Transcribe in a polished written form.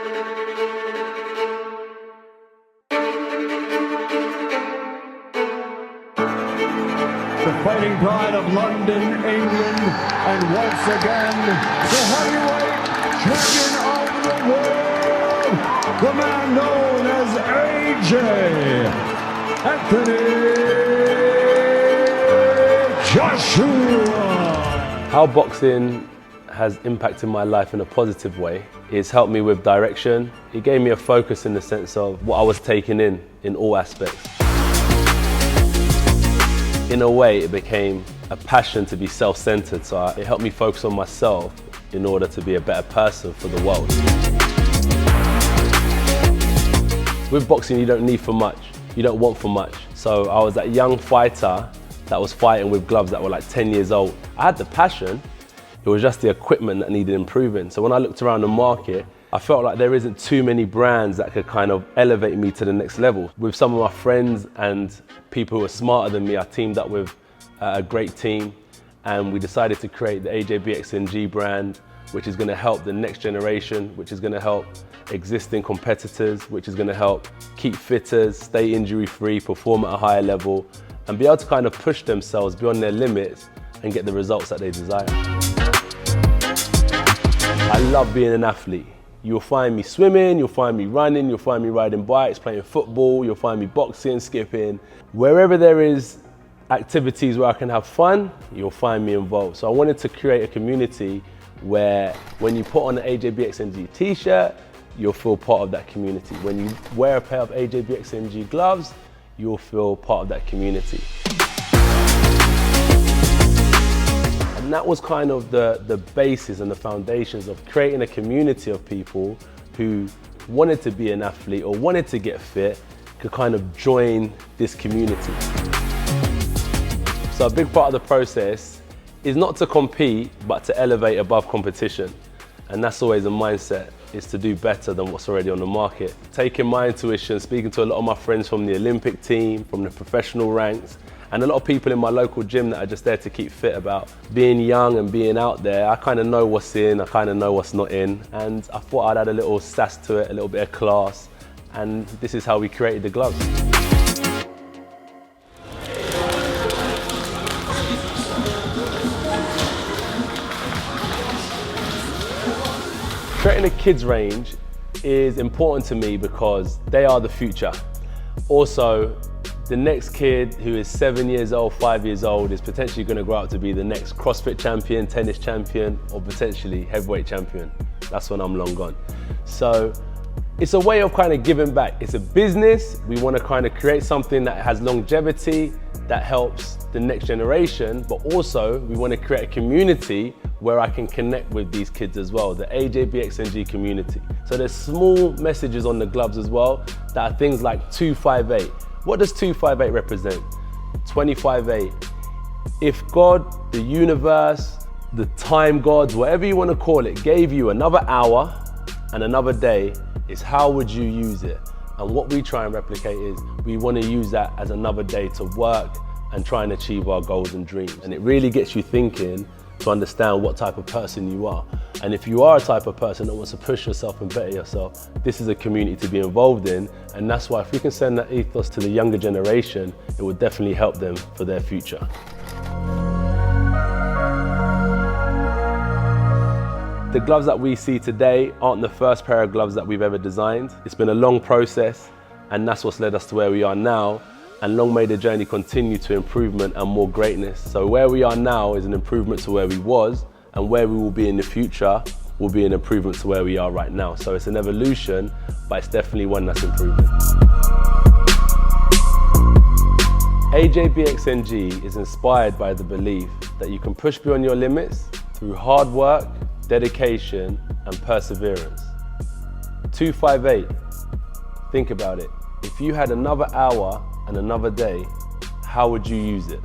The fighting pride of London, England, and once again, the heavyweight champion of the world, the man known as AJ Anthony Joshua. How boxing has impacted my life in a positive way. It's helped me with direction. It gave me a focus in the sense of what I was taking in all aspects. In a way, it became a passion to be self-centered, so it helped me focus on myself in order to be a better person for the world. With boxing, you don't need for much. You don't want for much. So I was that young fighter that was fighting with gloves that were like 10 years old. I had the passion, it was just the equipment that needed improving. So when I looked around the market, I felt like there isn't too many brands that could kind of elevate me to the next level. With some of my friends and people who are smarter than me, I teamed up with a great team and we decided to create the AJBXNG brand, which is going to help the next generation, which is going to help existing competitors, which is going to help keep fitters, stay injury-free, perform at a higher level, and be able to kind of push themselves beyond their limits and get the results that they desire. I love being an athlete. You'll find me swimming, you'll find me running, you'll find me riding bikes, playing football, you'll find me boxing, skipping. Wherever there is activities where I can have fun, you'll find me involved. So I wanted to create a community where when you put on an AJBXNG t-shirt, you'll feel part of that community. When you wear a pair of AJBXNG gloves, you'll feel part of that community. And that was kind of the basis and the foundations of creating a community of people who wanted to be an athlete or wanted to get fit, could kind of join this community. So a big part of the process is not to compete, but to elevate above competition. And that's always a mindset, is to do better than what's already on the market. Taking my intuition, speaking to a lot of my friends from the Olympic team, from the professional ranks, and a lot of people in my local gym that are just there to keep fit about being young and being out there. I kind of know what's in, I kind of know what's not in, and I thought I'd add a little sass to it, a little bit of class, and this is how we created the gloves. Creating a kids range is important to me because they are the future. Also, the next kid who is 7 years old, 5 years old is potentially going to grow up to be the next CrossFit champion, tennis champion, or potentially heavyweight champion. That's when I'm long gone. So it's a way of kind of giving back. It's a business. We want to kind of create something that has longevity, that helps the next generation, but also we want to create a community where I can connect with these kids as well, the AJBXNG community. So there's small messages on the gloves as well that are things like 258. What does 258 represent? 25/8. If God, the universe, the time gods, whatever you want to call it, gave you another hour and another day, is how would you use it? And what we try and replicate is we want to use that as another day to work and try and achieve our goals and dreams. And it really gets you thinking to understand what type of person you are. And if you are a type of person that wants to push yourself and better yourself, this is a community to be involved in. And that's why if we can send that ethos to the younger generation, it will definitely help them for their future. The gloves that we see today aren't the first pair of gloves that we've ever designed. It's been a long process, and that's what's led us to where we are now. And long may the journey continue to improvement and more greatness. So where we are now is an improvement to where we was, and where we will be in the future will be an improvement to where we are right now. So it's an evolution, but it's definitely one that's improving. AJBXNG is inspired by the belief that you can push beyond your limits through hard work, dedication, and perseverance. 258, think about it. If you had another hour and another day, how would you use it?